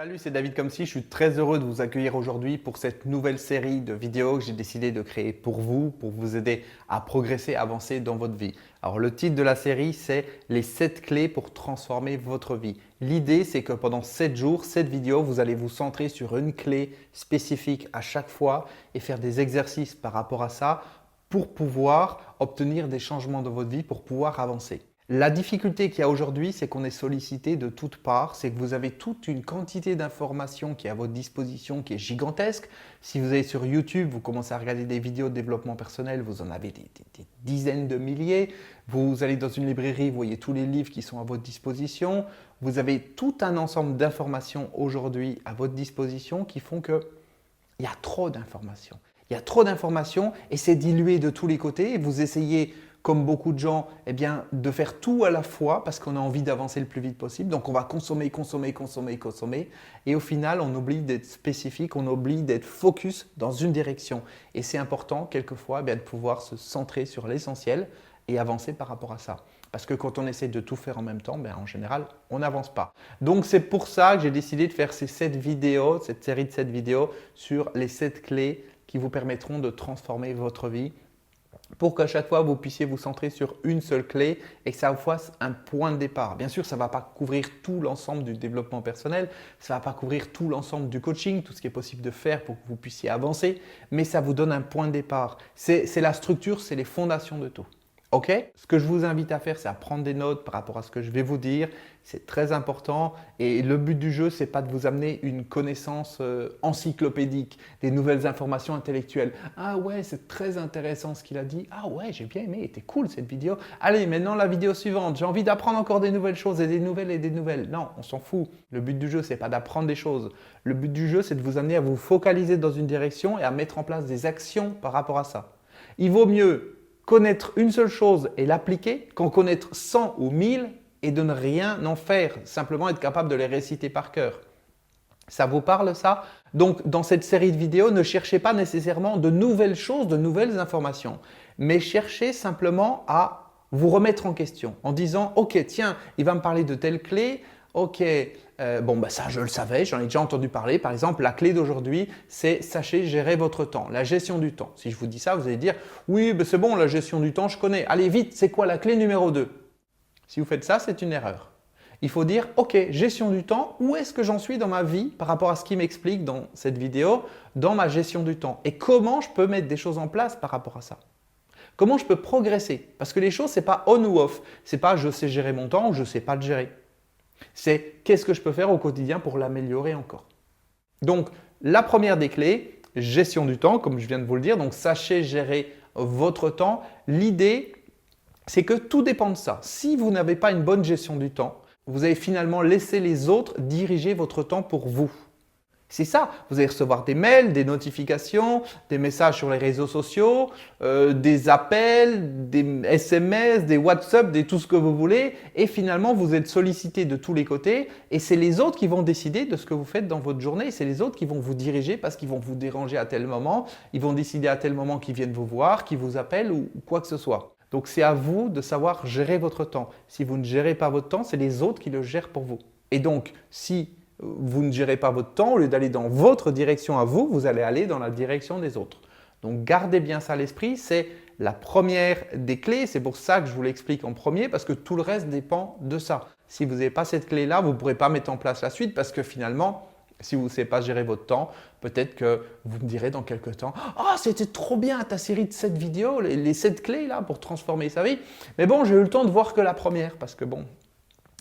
Salut, c'est David Comsi. Je suis très heureux de vous accueillir aujourd'hui pour cette nouvelle série de vidéos que j'ai décidé de créer pour vous aider à progresser, avancer dans votre vie. Alors le titre de la série, c'est les 7 clés pour transformer votre vie. L'idée, c'est que pendant 7 jours, 7 vidéos, vous allez vous centrer sur une clé spécifique à chaque fois et faire des exercices par rapport à ça pour pouvoir obtenir des changements dans votre vie, pour pouvoir avancer. La difficulté qu'il y a aujourd'hui, c'est qu'on est sollicité de toutes parts, c'est que vous avez toute une quantité d'informations qui est à votre disposition, qui est gigantesque. Si vous allez sur YouTube, vous commencez à regarder des vidéos de développement personnel, vous en avez des dizaines de milliers. Vous allez dans une librairie, vous voyez tous les livres qui sont à votre disposition. Vous avez tout un ensemble d'informations aujourd'hui à votre disposition qui font qu'il y a trop d'informations. Il y a trop d'informations et c'est dilué de tous les côtés. Vous essayez, comme beaucoup de gens, de faire tout à la fois parce qu'on a envie d'avancer le plus vite possible. Donc, on va consommer. Et au final, on oublie d'être spécifique, on oublie d'être focus dans une direction. Et c'est important, quelquefois, de pouvoir se centrer sur l'essentiel et avancer par rapport à ça. Parce que quand on essaie de tout faire en même temps, en général, on n'avance pas. Donc, c'est pour ça que j'ai décidé de faire ces 7 vidéos, cette série de 7 vidéos sur les 7 clés qui vous permettront de transformer votre vie pour qu'à chaque fois, vous puissiez vous centrer sur une seule clé et que ça vous fasse un point de départ. Bien sûr, ça ne va pas couvrir tout l'ensemble du développement personnel, ça ne va pas couvrir tout l'ensemble du coaching, tout ce qui est possible de faire pour que vous puissiez avancer, mais ça vous donne un point de départ. C'est la structure, c'est les fondations de tout. Ok? Ce que je vous invite à faire, c'est à prendre des notes par rapport à ce que je vais vous dire. C'est très important et le but du jeu, ce n'est pas de vous amener une connaissance encyclopédique, des nouvelles informations intellectuelles. Ah ouais, c'est très intéressant ce qu'il a dit. Ah ouais, j'ai bien aimé, c'était cool cette vidéo. Allez, maintenant la vidéo suivante. J'ai envie d'apprendre encore des nouvelles choses et des nouvelles et des nouvelles. Non, on s'en fout. Le but du jeu, ce n'est pas d'apprendre des choses. Le but du jeu, c'est de vous amener à vous focaliser dans une direction et à mettre en place des actions par rapport à ça. Il vaut mieux connaître une seule chose et l'appliquer qu'en connaître 100 ou 1000 et de ne rien en faire, simplement être capable de les réciter par cœur. Ça vous parle ça? Donc dans cette série de vidéos, ne cherchez pas nécessairement de nouvelles choses, de nouvelles informations, mais cherchez simplement à vous remettre en question en disant « Ok, tiens, il va me parler de telle clé, ok, ça je le savais, j'en ai déjà entendu parler. Par exemple, la clé d'aujourd'hui, c'est sachez gérer votre temps, la gestion du temps. Si je vous dis ça, vous allez dire oui, c'est bon, la gestion du temps, je connais. Allez vite, c'est quoi la clé numéro 2? Si vous faites ça, c'est une erreur. Il faut dire ok, gestion du temps, où est-ce que j'en suis dans ma vie par rapport à ce qu'il m'explique dans cette vidéo, dans ma gestion du temps et comment je peux mettre des choses en place par rapport à ça. Comment je peux progresser? Parce que les choses, ce n'est pas on ou off. Ce n'est pas je sais gérer mon temps ou je ne sais pas le gérer. C'est qu'est-ce que je peux faire au quotidien pour l'améliorer encore. Donc, la première des clés, gestion du temps, comme je viens de vous le dire. Donc, sachez gérer votre temps. L'idée, c'est que tout dépend de ça. Si vous n'avez pas une bonne gestion du temps, vous allez finalement laisser les autres diriger votre temps pour vous. C'est ça, vous allez recevoir des mails, des notifications, des messages sur les réseaux sociaux, des appels, des SMS, des WhatsApp, tout ce que vous voulez et finalement vous êtes sollicité de tous les côtés et c'est les autres qui vont décider de ce que vous faites dans votre journée, c'est les autres qui vont vous diriger parce qu'ils vont vous déranger à tel moment, ils vont décider à tel moment qu'ils viennent vous voir, qu'ils vous appellent ou quoi que ce soit. Donc c'est à vous de savoir gérer votre temps. Si vous ne gérez pas votre temps, c'est les autres qui le gèrent pour vous. Et donc si vous ne gérez pas votre temps, au lieu d'aller dans votre direction à vous, vous allez aller dans la direction des autres. Donc gardez bien ça à l'esprit, c'est la première des clés, c'est pour ça que je vous l'explique en premier parce que tout le reste dépend de ça. Si vous n'avez pas cette clé-là, vous ne pourrez pas mettre en place la suite parce que finalement, si vous ne savez pas gérer votre temps, peut-être que vous me direz dans quelques temps « Ah, c'était trop bien ta série de 7 vidéos, les 7 clés là pour transformer sa vie. » Mais bon, j'ai eu le temps de voir que la première parce que bon,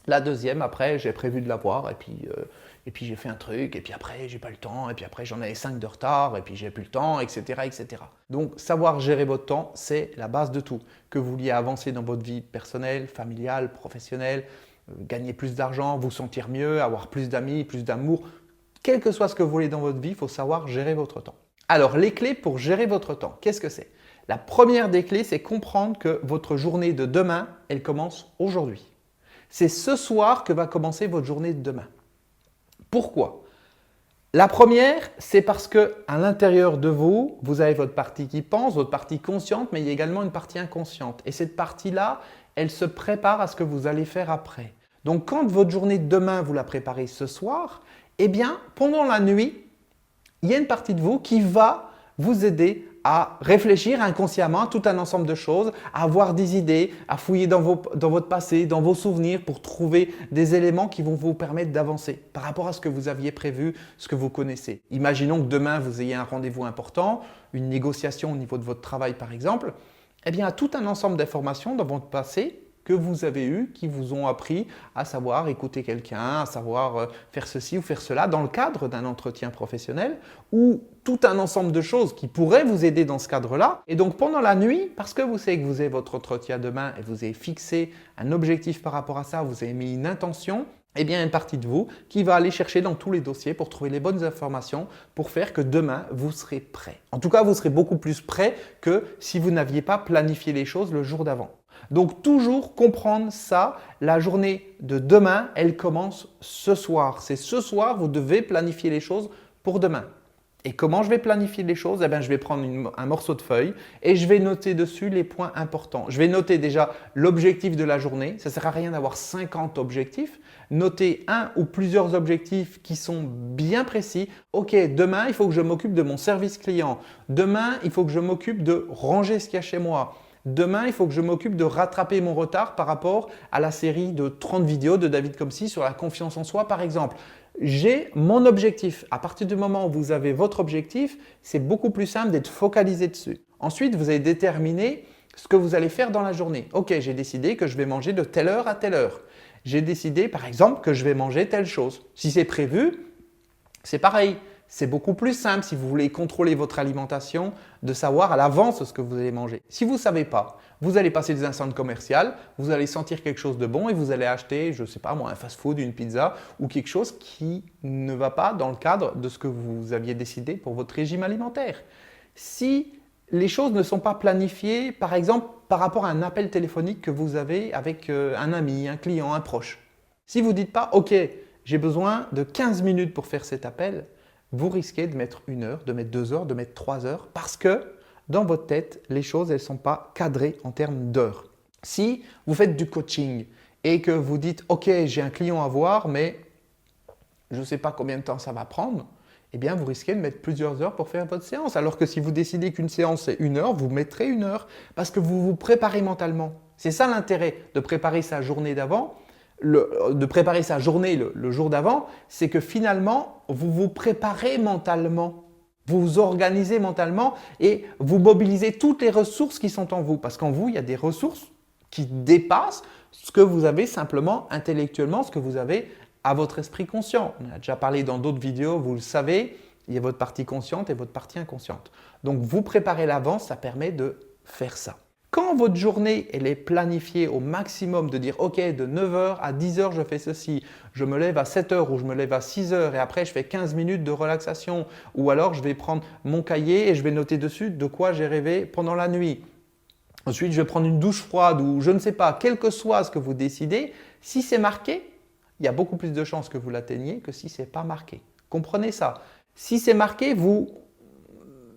la deuxième, après, j'ai prévu de la voir et puis j'ai fait un truc et puis après, j'ai pas le temps et puis après, j'en avais 5 de retard et puis j'ai plus le temps, etc., etc. Donc, savoir gérer votre temps, c'est la base de tout. Que vous vouliez avancer dans votre vie personnelle, familiale, professionnelle, gagner plus d'argent, vous sentir mieux, avoir plus d'amis, plus d'amour, quel que soit ce que vous voulez dans votre vie, il faut savoir gérer votre temps. Alors, les clés pour gérer votre temps, qu'est-ce que c'est? La première des clés, c'est comprendre que votre journée de demain, elle commence aujourd'hui. C'est ce soir que va commencer votre journée de demain. Pourquoi? La première, c'est parce qu'à l'intérieur de vous, vous avez votre partie qui pense, votre partie consciente, mais il y a également une partie inconsciente. Et cette partie-là, elle se prépare à ce que vous allez faire après. Donc, quand votre journée de demain, vous la préparez ce soir, Eh bien, pendant la nuit, il y a une partie de vous qui va vous aider à réfléchir inconsciemment à tout un ensemble de choses, à avoir des idées, à fouiller dans votre passé, dans vos souvenirs pour trouver des éléments qui vont vous permettre d'avancer par rapport à ce que vous aviez prévu, ce que vous connaissez. Imaginons que demain, vous ayez un rendez-vous important, une négociation au niveau de votre travail par exemple. Eh bien, il y a tout un ensemble d'informations dans votre passé que vous avez eues, qui vous ont appris à savoir écouter quelqu'un, à savoir faire ceci ou faire cela dans le cadre d'un entretien professionnel ou tout un ensemble de choses qui pourraient vous aider dans ce cadre-là. Et donc pendant la nuit, parce que vous savez que vous avez votre entretien demain et vous avez fixé un objectif par rapport à ça, vous avez mis une intention, eh bien, il y a une partie de vous qui va aller chercher dans tous les dossiers pour trouver les bonnes informations pour faire que demain, vous serez prêt. En tout cas, vous serez beaucoup plus prêt que si vous n'aviez pas planifié les choses le jour d'avant. Donc, toujours comprendre ça, la journée de demain, elle commence ce soir. C'est ce soir, vous devez planifier les choses pour demain. Et comment je vais planifier les choses? Eh bien, je vais prendre un morceau de feuille et je vais noter dessus les points importants. Je vais noter déjà l'objectif de la journée. Ça ne sert à rien d'avoir 50 objectifs. Notez un ou plusieurs objectifs qui sont bien précis. Ok, demain, il faut que je m'occupe de mon service client. Demain, il faut que je m'occupe de ranger ce qu'il y a chez moi. Demain, il faut que je m'occupe de rattraper mon retard par rapport à la série de 30 vidéos de David Comcy sur la confiance en soi, par exemple. J'ai mon objectif. À partir du moment où vous avez votre objectif, c'est beaucoup plus simple d'être focalisé dessus. Ensuite, vous allez déterminer ce que vous allez faire dans la journée. Ok, j'ai décidé que je vais manger de telle heure à telle heure. J'ai décidé, par exemple, que je vais manger telle chose. Si c'est prévu, c'est pareil. C'est beaucoup plus simple si vous voulez contrôler votre alimentation, de savoir à l'avance ce que vous allez manger. Si vous ne savez pas, vous allez passer des instants commerciales, vous allez sentir quelque chose de bon et vous allez acheter, je ne sais pas moi, un fast-food, une pizza ou quelque chose qui ne va pas dans le cadre de ce que vous aviez décidé pour votre régime alimentaire. Si les choses ne sont pas planifiées, par exemple, par rapport à un appel téléphonique que vous avez avec un ami, un client, un proche. Si vous ne dites pas « Ok, j'ai besoin de 15 minutes pour faire cet appel », vous risquez de mettre 1 heure, de mettre 2 heures, de mettre 3 heures parce que dans votre tête, les choses, elles ne sont pas cadrées en termes d'heures. Si vous faites du coaching et que vous dites « Ok, j'ai un client à voir, mais je ne sais pas combien de temps ça va prendre », eh bien, vous risquez de mettre plusieurs heures pour faire votre séance. Alors que si vous décidez qu'une séance c'est 1 heure, vous mettrez 1 heure parce que vous vous préparez mentalement. C'est ça l'intérêt de préparer sa journée d'avant. De préparer sa journée le jour d'avant, c'est que finalement, vous vous préparez mentalement, vous vous organisez mentalement et vous mobilisez toutes les ressources qui sont en vous. Parce qu'en vous, il y a des ressources qui dépassent ce que vous avez simplement intellectuellement, ce que vous avez à votre esprit conscient. On a déjà parlé dans d'autres vidéos, vous le savez, il y a votre partie consciente et votre partie inconsciente. Donc, vous préparez l'avance, ça permet de faire ça. Quand votre journée elle est planifiée au maximum de dire « Ok, de 9 h à 10 h, je fais ceci, je me lève à 7 h ou je me lève à 6 h et après je fais 15 minutes de relaxation ou alors je vais prendre mon cahier et je vais noter dessus de quoi j'ai rêvé pendant la nuit. Ensuite, je vais prendre une douche froide ou je ne sais pas, quel que soit ce que vous décidez, si c'est marqué, il y a beaucoup plus de chances que vous l'atteigniez que si ce n'est pas marqué. Comprenez ça. Si c'est marqué,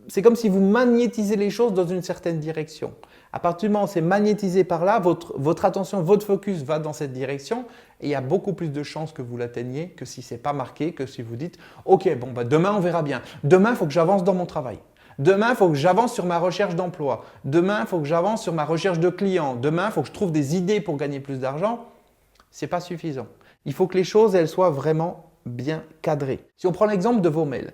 c'est comme si vous magnétisez les choses dans une certaine direction. À partir du moment où c'est magnétisé par là, votre attention, votre focus va dans cette direction et il y a beaucoup plus de chances que vous l'atteigniez que si ce n'est pas marqué, que si vous dites « Ok, bon, demain on verra bien. Demain, il faut que j'avance dans mon travail. Demain, il faut que j'avance sur ma recherche d'emploi. Demain, il faut que j'avance sur ma recherche de clients. Demain, il faut que je trouve des idées pour gagner plus d'argent. » Ce n'est pas suffisant. Il faut que les choses elles soient vraiment bien cadrées. Si on prend l'exemple de vos mails,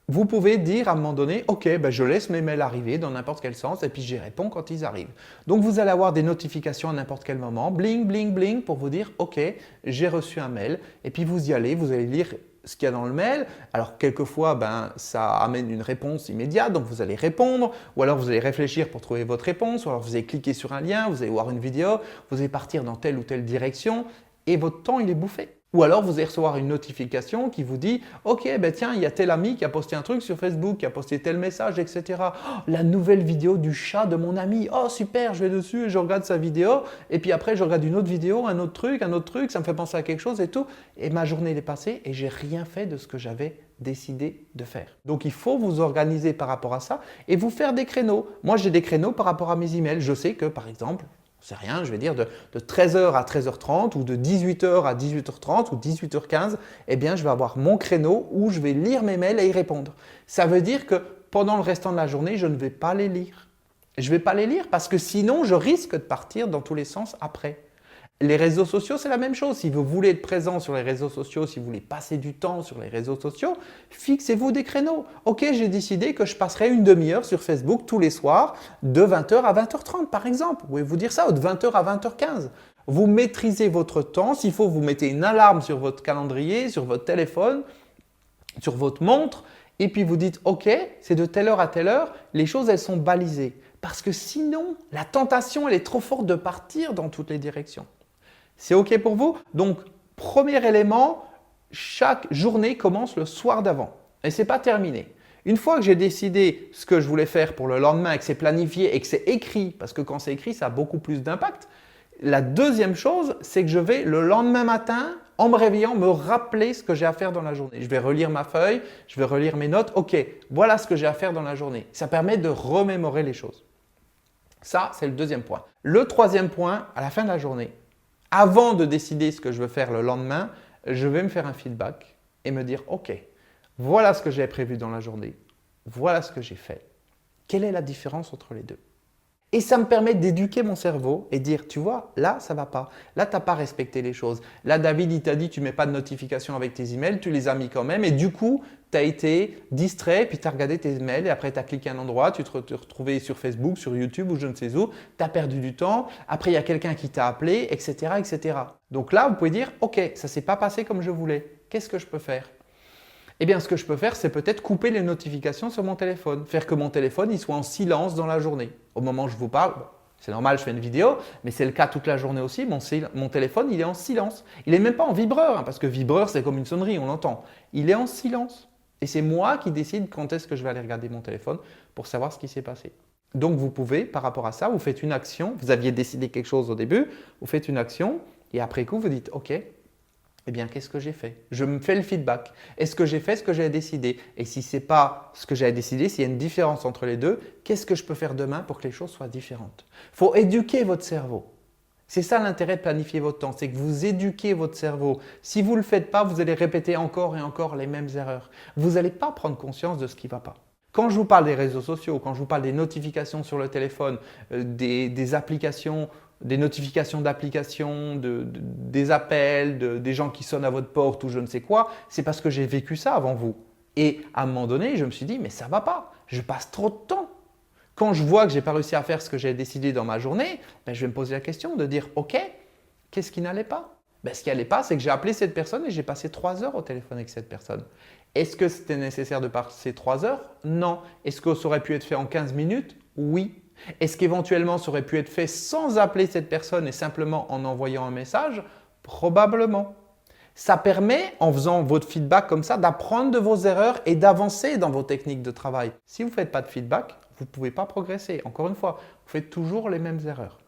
vous pouvez dire à un moment donné, ok, je laisse mes mails arriver dans n'importe quel sens et puis j'y réponds quand ils arrivent. Donc vous allez avoir des notifications à n'importe quel moment, bling, bling, bling, pour vous dire, ok, j'ai reçu un mail et puis vous y allez, vous allez lire ce qu'il y a dans le mail. Alors quelquefois, ça amène une réponse immédiate, donc vous allez répondre ou alors vous allez réfléchir pour trouver votre réponse ou alors vous allez cliquer sur un lien, vous allez voir une vidéo, vous allez partir dans telle ou telle direction et votre temps, il est bouffé. Ou alors, vous allez recevoir une notification qui vous dit « Ok, tiens, il y a tel ami qui a posté un truc sur Facebook, qui a posté tel message, etc. Oh, la nouvelle vidéo du chat de mon ami. Oh, super, je vais dessus et je regarde sa vidéo. Et puis après, je regarde une autre vidéo, un autre truc, ça me fait penser à quelque chose et tout. Et ma journée est passée et j'ai rien fait de ce que j'avais décidé de faire. Donc, il faut vous organiser par rapport à ça et vous faire des créneaux. Moi, j'ai des créneaux par rapport à mes emails. Je sais que, par exemple, c'est rien, je vais dire de 13 heures à 13h30 ou de 18 heures à 18h30 ou 18h15, eh bien, je vais avoir mon créneau où je vais lire mes mails et y répondre. Ça veut dire que pendant le restant de la journée, je ne vais pas les lire. Je ne vais pas les lire parce que sinon, je risque de partir dans tous les sens après. Les réseaux sociaux, c'est la même chose. Si vous voulez être présent sur les réseaux sociaux, si vous voulez passer du temps sur les réseaux sociaux, fixez-vous des créneaux. Ok, j'ai décidé que je passerai une demi-heure sur Facebook tous les soirs de 20h à 20h30 par exemple. Vous pouvez vous dire ça, ou de 20h à 20h15. Vous maîtrisez votre temps. S'il faut, vous mettez une alarme sur votre calendrier, sur votre téléphone, sur votre montre, et puis vous dites, ok, c'est de telle heure à telle heure, les choses, elles sont balisées. Parce que sinon, la tentation, elle est trop forte de partir dans toutes les directions. C'est OK pour vous? Donc, premier élément, chaque journée commence le soir d'avant et ce n'est pas terminé. Une fois que j'ai décidé ce que je voulais faire pour le lendemain et que c'est planifié et que c'est écrit, parce que quand c'est écrit, ça a beaucoup plus d'impact, la deuxième chose, c'est que je vais le lendemain matin, en me réveillant, me rappeler ce que j'ai à faire dans la journée. Je vais relire ma feuille, je vais relire mes notes. OK, voilà ce que j'ai à faire dans la journée. Ça permet de remémorer les choses. Ça, c'est le deuxième point. Le troisième point, à la fin de la journée, avant de décider ce que je veux faire le lendemain, je vais me faire un feedback et me dire « Ok, voilà ce que j'ai prévu dans la journée, voilà ce que j'ai fait. Quelle est la différence entre les deux ?» Et ça me permet d'éduquer mon cerveau et dire « Tu vois, là, ça ne va pas. Là, tu n'as pas respecté les choses. Là, David, il t'a dit tu ne mets pas de notification avec tes emails, tu les as mis quand même. Et du coup, tu as été distrait, puis tu as regardé tes emails et après, tu as cliqué un endroit, tu te retrouvais sur Facebook, sur YouTube ou je ne sais où. Tu as perdu du temps. Après, il y a quelqu'un qui t'a appelé, etc., etc. Donc là, vous pouvez dire « Ok, ça ne s'est pas passé comme je voulais. Qu'est-ce que je peux faire ?» Eh bien, ce que je peux faire, c'est peut-être couper les notifications sur mon téléphone. Faire que mon téléphone il soit en silence dans la journée. Au moment où je vous parle, bon, c'est normal, je fais une vidéo, mais c'est le cas toute la journée aussi. Mon téléphone, il est en silence. Il n'est même pas en vibreur, hein, parce que vibreur, c'est comme une sonnerie, on l'entend. Il est en silence. Et c'est moi qui décide quand est-ce que je vais aller regarder mon téléphone pour savoir ce qui s'est passé. Donc, vous pouvez, par rapport à ça, vous faites une action. Vous aviez décidé quelque chose au début, vous faites une action et après coup, vous dites « Ok, eh bien, qu'est-ce que j'ai fait? Je me fais le feedback. Est-ce que j'ai fait ce que j'ai décidé? Et si ce n'est pas ce que j'ai décidé, s'il y a une différence entre les deux, qu'est-ce que je peux faire demain pour que les choses soient différentes? Il faut éduquer votre cerveau. C'est ça l'intérêt de planifier votre temps, c'est que vous éduquez votre cerveau. Si vous ne le faites pas, vous allez répéter encore et encore les mêmes erreurs. Vous n'allez pas prendre conscience de ce qui ne va pas. Quand je vous parle des réseaux sociaux, quand je vous parle des notifications sur le téléphone, des applications, des notifications d'applications, des appels, des gens qui sonnent à votre porte ou je ne sais quoi, c'est parce que j'ai vécu ça avant vous. Et à un moment donné, je me suis dit, mais ça ne va pas, je passe trop de temps. Quand je vois que je n'ai pas réussi à faire ce que j'ai décidé dans ma journée, ben, je vais me poser la question de dire, ok, qu'est-ce qui n'allait pas? Ben, ce qui n'allait pas, c'est que j'ai appelé cette personne et j'ai passé 3 heures au téléphone avec cette personne. Est-ce que c'était nécessaire de passer 3 heures? Non. Est-ce que ça aurait pu être fait en 15 minutes? Oui. Est-ce qu'éventuellement ça aurait pu être fait sans appeler cette personne et simplement en envoyant un message? Probablement. Ça permet, en faisant votre feedback comme ça, d'apprendre de vos erreurs et d'avancer dans vos techniques de travail. Si vous ne faites pas de feedback, vous ne pouvez pas progresser. Encore une fois, vous faites toujours les mêmes erreurs.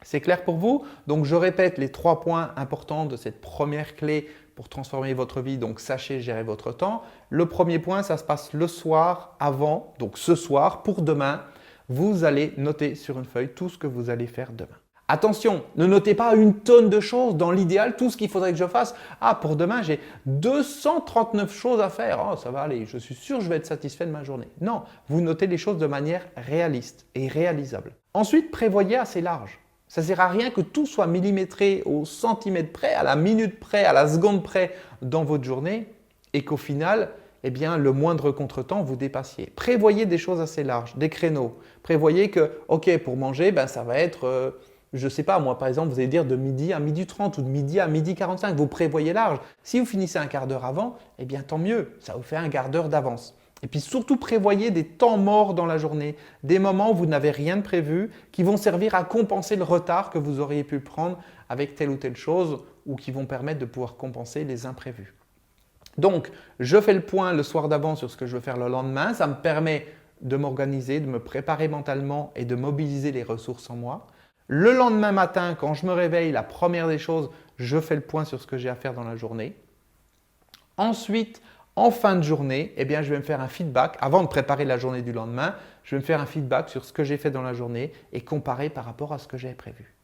C'est clair pour vous? Donc, je répète les 3 points importants de cette première clé pour transformer votre vie. Donc, sachez gérer votre temps. Le premier point, ça se passe le soir avant. Donc, ce soir, pour demain, vous allez noter sur une feuille tout ce que vous allez faire demain. Attention, ne notez pas une tonne de choses. Dans l'idéal, tout ce qu'il faudrait que je fasse. Ah, pour demain, j'ai 239 choses à faire. Oh, ça va aller. Je suis sûr que je vais être satisfait de ma journée. Non, vous notez les choses de manière réaliste et réalisable. Ensuite, prévoyez assez large. Ça ne sert à rien que tout soit millimétré au centimètre près, à la minute près, à la seconde près dans votre journée et qu'au final, eh bien, le moindre contretemps, vous dépassiez. Prévoyez des choses assez larges, des créneaux. Prévoyez que, ok, pour manger, ben, ça va être, je ne sais pas, moi par exemple, vous allez dire de midi à midi 30 ou de midi à midi 45. Vous prévoyez large. Si vous finissez un quart d'heure avant, eh bien, tant mieux, ça vous fait un quart d'heure d'avance. Et puis surtout, prévoyez des temps morts dans la journée, des moments où vous n'avez rien de prévu, qui vont servir à compenser le retard que vous auriez pu prendre avec telle ou telle chose ou qui vont permettre de pouvoir compenser les imprévus. Donc, je fais le point le soir d'avant sur ce que je veux faire le lendemain. Ça me permet de m'organiser, de me préparer mentalement et de mobiliser les ressources en moi. Le lendemain matin, quand je me réveille, la première des choses, je fais le point sur ce que j'ai à faire dans la journée. Ensuite, En fin de journée, eh bien, je vais me faire un feedback. Avant de préparer la journée du lendemain, je vais me faire un feedback sur ce que j'ai fait dans la journée et comparer par rapport à ce que j'avais prévu.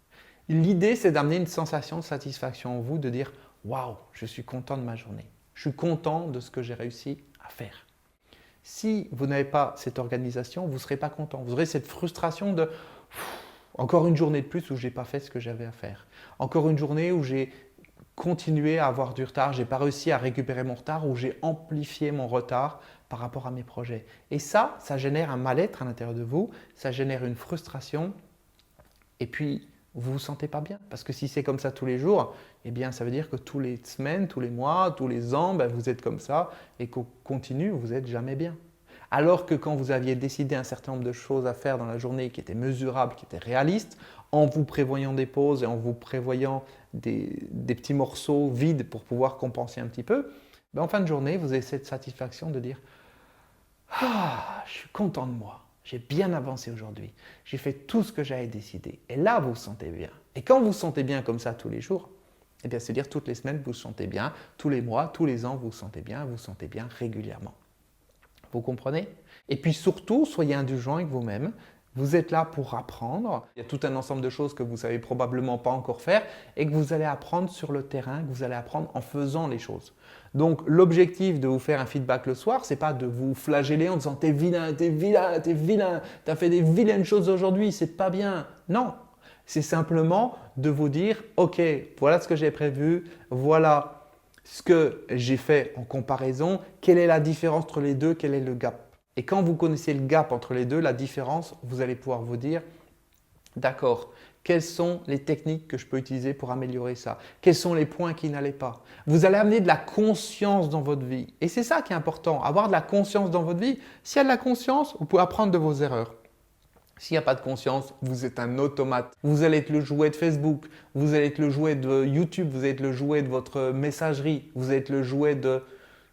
L'idée, c'est d'amener une sensation de satisfaction en vous, de dire « Waouh, je suis content de ma journée. Je suis content de ce que j'ai réussi à faire. » Si vous n'avez pas cette organisation, vous ne serez pas content. Vous aurez cette frustration de « Encore une journée de plus où je n'ai pas fait ce que j'avais à faire. Encore une journée où j'ai continué à avoir du retard, je n'ai pas réussi à récupérer mon retard ou j'ai amplifié mon retard par rapport à mes projets. » Et ça génère un mal-être à l'intérieur de vous, ça génère une frustration et puis vous ne vous sentez pas bien. Parce que si c'est comme ça tous les jours, eh bien ça veut dire que tous les semaines, tous les mois, tous les ans, vous êtes comme ça et qu'au continu, vous n'êtes jamais bien. Alors que quand vous aviez décidé un certain nombre de choses à faire dans la journée qui étaient mesurables, qui étaient réalistes, en vous prévoyant des pauses et en vous prévoyant des petits morceaux vides pour pouvoir compenser un petit peu, en fin de journée, vous avez cette satisfaction de dire « Ah, je suis content de moi, j'ai bien avancé aujourd'hui, j'ai fait tout ce que j'avais décidé. » Et là, vous vous sentez bien. Et quand vous vous sentez bien comme ça tous les jours, eh bien, c'est-à-dire toutes les semaines, vous vous sentez bien, tous les mois, tous les ans, vous vous sentez bien régulièrement. Vous comprenez? Et puis surtout, soyez indulgent avec vous-même. Vous êtes là pour apprendre. Il y a tout un ensemble de choses que vous ne savez probablement pas encore faire et que vous allez apprendre sur le terrain, que vous allez apprendre en faisant les choses. Donc, l'objectif de vous faire un feedback le soir, ce n'est pas de vous flageller en disant « t'es vilain, t'es vilain, t'es vilain, t'as fait des vilaines choses aujourd'hui, c'est pas bien ». Non, c'est simplement de vous dire « ok, voilà ce que j'ai prévu, voilà ce que j'ai fait en comparaison, quelle est la différence entre les deux, quel est le gap ?» Et quand vous connaissez le gap entre les deux, la différence, vous allez pouvoir vous dire « d'accord, quelles sont les techniques que je peux utiliser pour améliorer ça? Quels sont les points qui n'allaient pas ?» Vous allez amener de la conscience dans votre vie. Et c'est ça qui est important, avoir de la conscience dans votre vie. S'il y a de la conscience, vous pouvez apprendre de vos erreurs. S'il n'y a pas de conscience, vous êtes un automate. Vous allez être le jouet de Facebook, vous allez être le jouet de YouTube, vous allez être le jouet de votre messagerie, vous allez être le jouet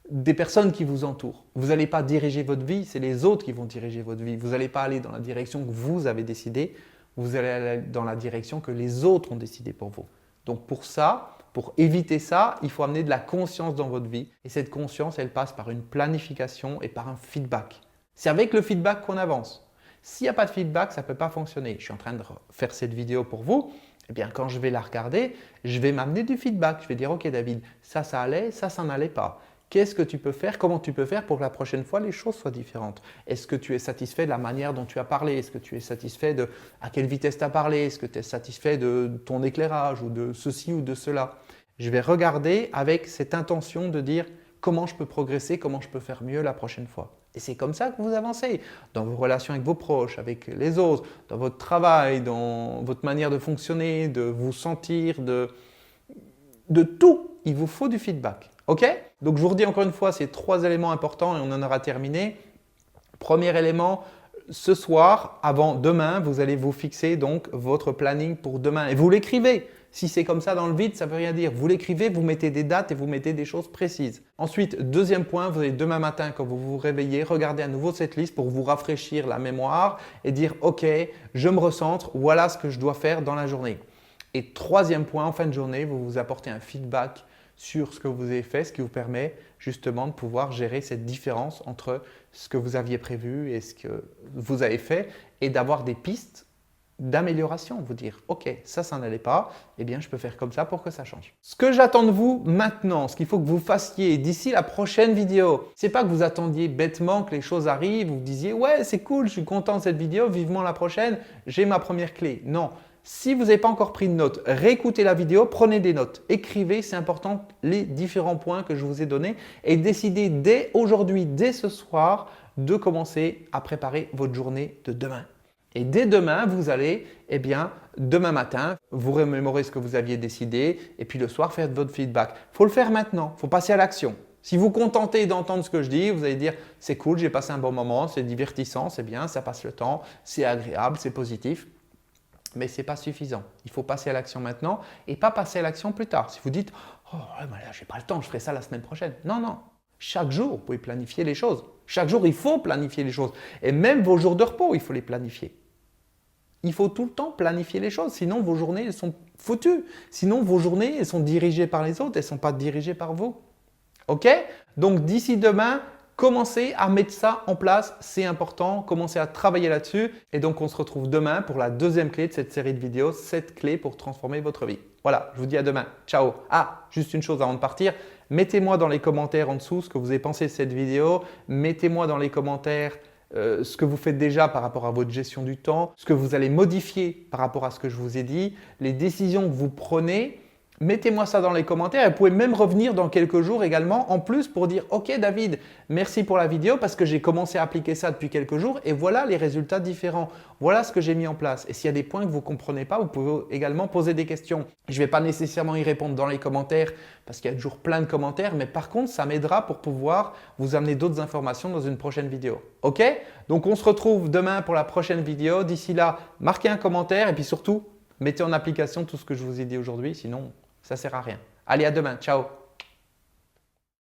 des personnes qui vous entourent. Vous n'allez pas diriger votre vie, c'est les autres qui vont diriger votre vie. Vous n'allez pas aller dans la direction que vous avez décidé, vous allez aller dans la direction que les autres ont décidé pour vous. Donc pour ça, pour éviter ça, il faut amener de la conscience dans votre vie. Et cette conscience, elle passe par une planification et par un feedback. C'est avec le feedback qu'on avance. S'il n'y a pas de feedback, ça ne peut pas fonctionner. Je suis en train de faire cette vidéo pour vous. Eh bien, quand je vais la regarder, je vais m'amener du feedback. Je vais dire « Ok David, ça allait, ça n'allait pas. Qu'est-ce que tu peux faire? Comment tu peux faire pour que la prochaine fois, les choses soient différentes? Est-ce que tu es satisfait de la manière dont tu as parlé? Est-ce que tu es satisfait de à quelle vitesse tu as parlé? Est-ce que tu es satisfait de ton éclairage ou de ceci ou de cela ?» Je vais regarder avec cette intention de dire comment je peux progresser, comment je peux faire mieux la prochaine fois. Et c'est comme ça que vous avancez dans vos relations avec vos proches, avec les autres, dans votre travail, dans votre manière de fonctionner, de vous sentir, de tout. Il vous faut du feedback. OK? Donc, je vous redis encore une fois ces 3 éléments importants et on en aura terminé. Premier élément, ce soir, avant demain, vous allez vous fixer donc votre planning pour demain et vous l'écrivez. Si c'est comme ça dans le vide, ça ne veut rien dire. Vous l'écrivez, vous mettez des dates et vous mettez des choses précises. Ensuite, deuxième point, vous allez demain matin, quand vous vous réveillez, regarder à nouveau cette liste pour vous rafraîchir la mémoire et dire « Ok, je me recentre, voilà ce que je dois faire dans la journée. » Et troisième point, en fin de journée, vous vous apportez un feedback sur ce que vous avez fait, ce qui vous permet justement de pouvoir gérer cette différence entre ce que vous aviez prévu et ce que vous avez fait et d'avoir des pistes d'amélioration, vous dire « Ok, ça n'allait pas, eh bien je peux faire comme ça pour que ça change. » Ce que j'attends de vous maintenant, ce qu'il faut que vous fassiez d'ici la prochaine vidéo, c'est pas que vous attendiez bêtement que les choses arrivent, vous disiez « Ouais, c'est cool, je suis content de cette vidéo, vivement la prochaine, j'ai ma première clé. » Non. Si vous n'avez pas encore pris de notes, réécoutez la vidéo, prenez des notes, écrivez, c'est important, les différents points que je vous ai donnés et décidez dès aujourd'hui, dès ce soir, de commencer à préparer votre journée de demain. Et dès demain, vous allez, eh bien, demain matin, vous remémorer ce que vous aviez décidé et puis le soir, faire votre feedback. Il faut le faire maintenant, il faut passer à l'action. Si vous vous contentez d'entendre ce que je dis, vous allez dire « c'est cool, j'ai passé un bon moment, c'est divertissant, c'est bien, ça passe le temps, c'est agréable, c'est positif ». Mais ce n'est pas suffisant. Il faut passer à l'action maintenant et pas passer à l'action plus tard. Si vous dites « oh, là, je n'ai pas le temps, je ferai ça la semaine prochaine ». Non, non. Chaque jour, vous pouvez planifier les choses. Chaque jour, il faut planifier les choses. Et même vos jours de repos, il faut les planifier. Il faut tout le temps planifier les choses, sinon vos journées elles sont foutues. Sinon, vos journées elles sont dirigées par les autres, elles ne sont pas dirigées par vous. OK? Donc d'ici demain, commencez à mettre ça en place, c'est important, commencez à travailler là-dessus. Et donc on se retrouve demain pour la deuxième clé de cette série de vidéos, 7 clés pour transformer votre vie. Voilà, je vous dis à demain. Ciao! Ah, juste une chose avant de partir, mettez-moi dans les commentaires en dessous ce que vous avez pensé de cette vidéo. Mettez-moi dans les commentaires ce que vous faites déjà par rapport à votre gestion du temps, ce que vous allez modifier par rapport à ce que je vous ai dit, les décisions que vous prenez. Mettez-moi ça dans les commentaires et vous pouvez même revenir dans quelques jours également en plus pour dire « Ok David, merci pour la vidéo parce que j'ai commencé à appliquer ça depuis quelques jours et voilà les résultats différents. Voilà ce que j'ai mis en place. » Et s'il y a des points que vous ne comprenez pas, vous pouvez également poser des questions. Je ne vais pas nécessairement y répondre dans les commentaires parce qu'il y a toujours plein de commentaires, mais par contre, ça m'aidera pour pouvoir vous amener d'autres informations dans une prochaine vidéo. Ok? Donc on se retrouve demain pour la prochaine vidéo. D'ici là, marquez un commentaire et puis surtout, mettez en application tout ce que je vous ai dit aujourd'hui, sinon ça ne sert à rien. Allez, à demain. Ciao.